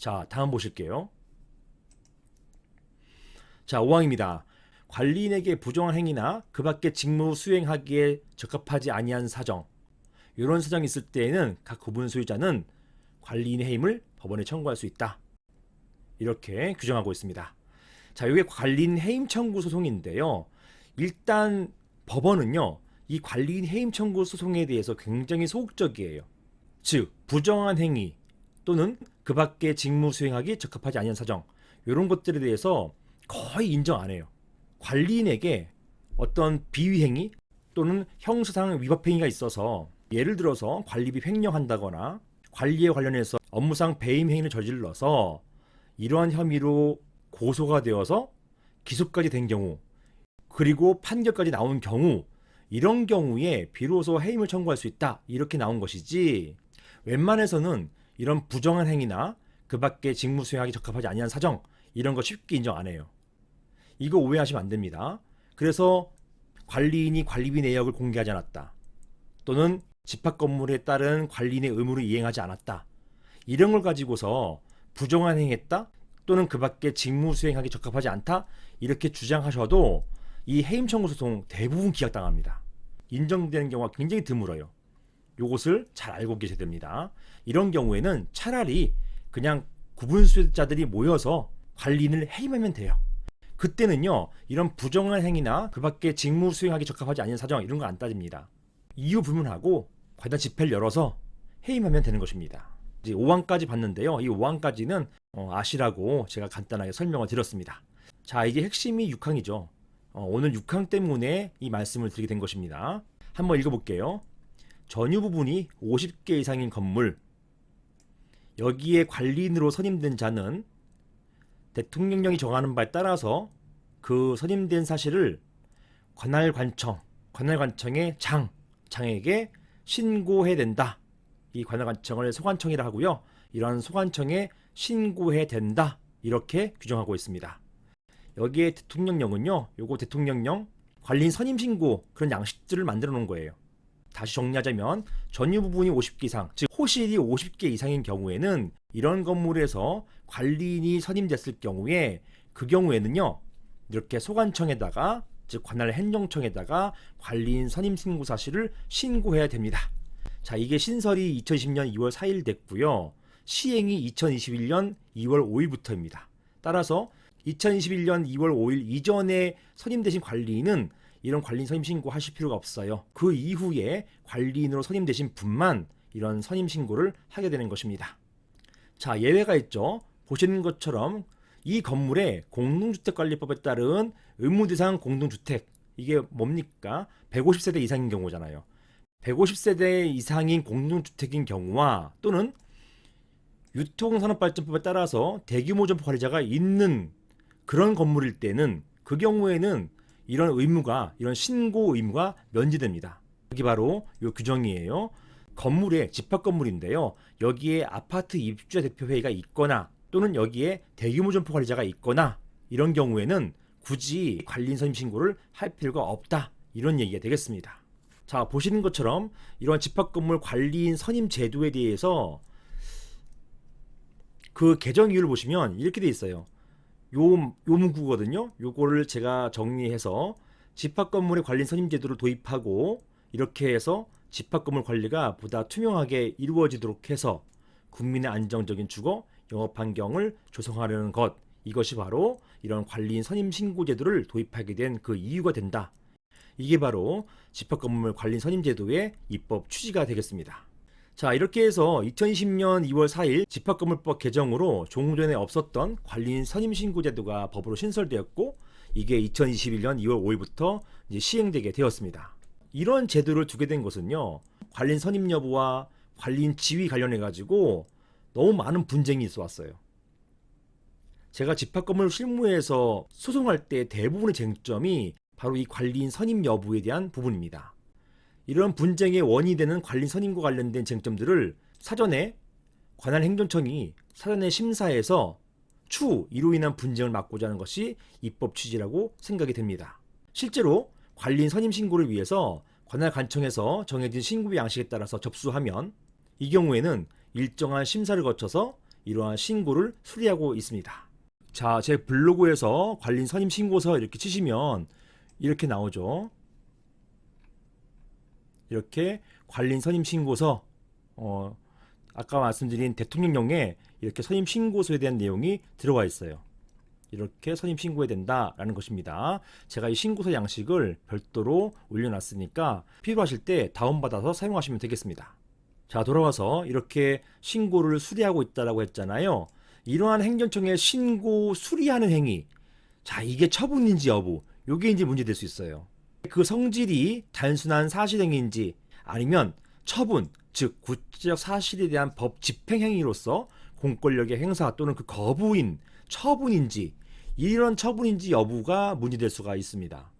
자, 다음 보실게요. 자, 5항입니다. 관리인에게 부정한 행위나 그 밖의 직무 수행하기에 적합하지 아니한 사정, 이런 사정이 있을 때에는 각 구분 소유자는 관리인의 해임을 법원에 청구할 수 있다. 이렇게 규정하고 있습니다. 자, 이게 관리인 해임 청구 소송인데요. 일단 법원은요, 이 관리인 해임 청구 소송에 대해서 굉장히 소극적이에요. 즉, 부정한 행위 또는 그 밖의 직무 수행하기 적합하지 아니한 사정, 이런 것들에 대해서 거의 인정 안 해요. 관리인에게 어떤 비위 행위 또는 형사상 위법 행위가 있어서, 예를 들어서 관리비 횡령한다거나 관리에 관련해서 업무상 배임 행위를 저질러서 이러한 혐의로 고소가 되어서 기소까지 된 경우, 그리고 판결까지 나온 경우, 이런 경우에 비로소 해임을 청구할 수 있다, 이렇게 나온 것이지, 웬만해서는 이런 부정한 행위나 그 밖에 직무 수행하기 적합하지 아니한 사정, 이런 거 쉽게 인정 안 해요. 이거 오해하시면 안 됩니다. 그래서 관리인이 관리비 내역을 공개하지 않았다, 또는 집합 건물에 따른 관리인의 의무를 이행하지 않았다, 이런 걸 가지고서 부정한 행위했다 또는 그 밖에 직무 수행하기 적합하지 않다, 이렇게 주장하셔도 이 해임 청구 소송 대부분 기각당합니다. 인정되는 경우가 굉장히 드물어요. 요것을 잘 알고 계셔야 됩니다. 이런 경우에는 차라리 그냥 구분 수혜자들이 모여서 관리인을 해임하면 돼요. 그때는요, 이런 부정한 행위나 그 밖에 직무 수행하기 적합하지 않은 사정, 이런 거 안 따집니다. 이유 불문하고 관련 집회를 열어서 해임하면 되는 것입니다. 이제 5항까지 봤는데요. 이 5항까지는 아시라고 제가 간단하게 설명을 드렸습니다. 자, 이제 핵심이 6항이죠. 오늘 6항 때문에 이 말씀을 드리게 된 것입니다. 한번 읽어볼게요. 전유 부분이 50개 이상인 건물, 여기에 관리인으로 선임된 자는 대통령령이 정하는 바에 따라서 그 선임된 사실을 관할관청의 장에게 신고해야 된다. 이 관할관청을 소관청이라 하고요. 이러한 소관청에 신고해야 된다, 이렇게 규정하고 있습니다. 여기에 대통령령은요, 요거 대통령령 관리인 선임 신고, 그런 양식들을 만들어 놓은 거예요. 다시 정리하자면 전유 부분이 50개 이상, 즉 호실이 50개 이상인 경우에는, 이런 건물에서 관리인이 선임됐을 경우에, 그 경우에는요, 이렇게 소관청에다가, 즉 관할 행정청에다가 관리인 선임 신고 사실을 신고해야 됩니다. 자, 이게 신설이 2020년 2월 4일 됐고요. 시행이 2021년 2월 5일부터입니다. 따라서 2021년 2월 5일 이전에 선임되신 관리인은 이런 관리인 선임 신고 하실 필요가 없어요. 그 이후에 관리인으로 선임되신 분만 이런 선임 신고를 하게 되는 것입니다. 자, 예외가 있죠. 보시는 것처럼 이 건물에 공동주택관리법에 따른 의무대상 공동주택, 이게 뭡니까? 150세대 이상인 경우잖아요. 150세대 이상인 공동주택인 경우와, 또는 유통산업발전법에 따라서 대규모 점포 관리자가 있는 그런 건물일 때는, 그 경우에는 이런 의무가, 이런 신고 의무가 면제됩니다. 여기 바로 이 규정이에요. 건물에, 집합 건물인데요, 여기에 아파트 입주자 대표회의가 있거나, 또는 여기에 대규모 점포 관리자가 있거나, 이런 경우에는 굳이 관리인 선임 신고를 할 필요가 없다, 이런 얘기가 되겠습니다. 자, 보시는 것처럼 이런 집합 건물 관리인 선임 제도에 대해서 그 개정 이유를 보시면 이렇게 돼 있어요. 요 문구거든요. 요거를 제가 정리해서, 집합 건물의 관리인 선임 제도를 도입하고, 이렇게 해서 집합 건물 관리가 보다 투명하게 이루어지도록 해서 국민의 안정적인 주거, 영업 환경을 조성하려는 것, 이것이 바로 이런 관리인 선임 신고 제도를 도입하게 된 그 이유가 된다. 이게 바로 집합 건물 관리인 선임 제도의 입법 취지가 되겠습니다. 자, 이렇게 해서 2020년 2월 4일 집합건물법 개정으로 종전에 없었던 관리인 선임 신고 제도가 법으로 신설되었고, 이게 2021년 2월 5일부터 이제 시행되게 되었습니다. 이런 제도를 두게 된 것은요, 관리인 선임 여부와 관리인 지위 관련해 가지고 너무 많은 분쟁이 있어 왔어요. 제가 집합건물 실무에서 소송할 때 대부분의 쟁점이 바로 이 관리인 선임 여부에 대한 부분입니다. 이런 분쟁의 원인이 되는 관리인 선임과 관련된 쟁점들을 사전에 관할행정청이 사전에 심사해서 추후 이로 인한 분쟁을 막고자 하는 것이 입법 취지라고 생각이 됩니다. 실제로 관리인 선임 신고를 위해서 관할관청에서 정해진 신고 양식에 따라서 접수하면, 이 경우에는 일정한 심사를 거쳐서 이러한 신고를 수리하고 있습니다. 자, 제 블로그에서 관리인 선임 신고서 이렇게 치시면 이렇게 나오죠. 이렇게 관리인 선임 신고서, 아까 말씀드린 대통령령에 이렇게 선임 신고서에 대한 내용이 들어가 있어요. 이렇게 선임 신고해야 된다라는 것입니다. 제가 이 신고서 양식을 별도로 올려놨으니까 필요하실 때 다운받아서 사용하시면 되겠습니다. 자, 돌아와서 이렇게 신고를 수리하고 있다라고 했잖아요. 이러한 행정청에 신고 수리하는 행위, 자, 이게 처분인지 여부, 요게 이제 문제될 수 있어요. 그 성질이 단순한 사실행위인지 아니면 처분, 즉 구체적 사실에 대한 법 집행행위로서 공권력의 행사 또는 그 거부인 처분인지, 이런 처분인지 여부가 문제될 수가 있습니다.